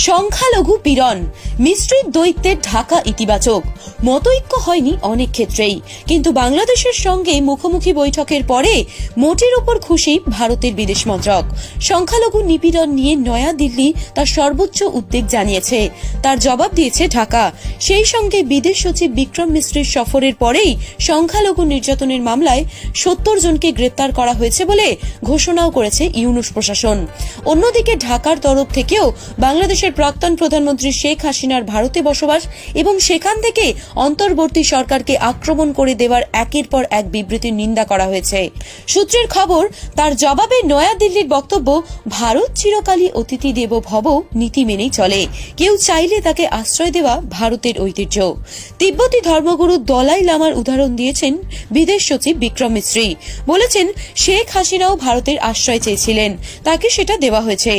সংখ্যালঘু পীড়ন, মিশ্রিত দ্বৈতের ঢাকা ইতিবাচক। মতৈক্য হয়নি অনেক ক্ষেত্রেই, কিন্তু বাংলাদেশের সঙ্গে মুখোমুখি বৈঠকের পরে মোটের উপর খুশি ভারতের বিদেশ মন্ত্রক। সংখ্যালঘু নিপীড়ন নিয়ে নয়াদিল্লি তার সর্বোচ্চ উদ্বেগ জানিয়েছে, তার জবাব দিয়েছে ঢাকা। সেই সঙ্গে বিদেশ সচিব বিক্রম মিশ্রের সফরের পরেই সংখ্যালঘু নির্যাতনের মামলায় 70 জনকে গ্রেপ্তার করা হয়েছে বলে ঘোষণাও করেছে ইউনূস প্রশাসন। অন্যদিকে ঢাকার তরফ থেকেও বাংলাদেশের প্রাক্তন প্রধানমন্ত্রী শেখ হাসিনার ভারতে বসবাস এবং সেখান থেকে অন্তর্বর্তী সরকারকে আক্রমণ করে দেওয়ার একের পর এক বিবৃতির নিন্দা করা হয়েছে। সূত্রের খবর, তার জবাবে নয়াদিল্লির বক্তব্য, ভারত চিরকালই অতিথি দেব ভব নীতি মেনেই চলে, কেউ চাইলে তাকে আশ্রয় দেওয়া ভারতের ঐতিহ্য। তিব্বতী ধর্মগুরু দলাই লামার উদাহরণ দিয়েছেন বিদেশ সচিব বিক্রম মিশ্রি। বলেছেন, শেখ হাসিনাও ভারতের আশ্রয় চেয়েছিলেন, তাকে সেটা দেওয়া হয়েছে।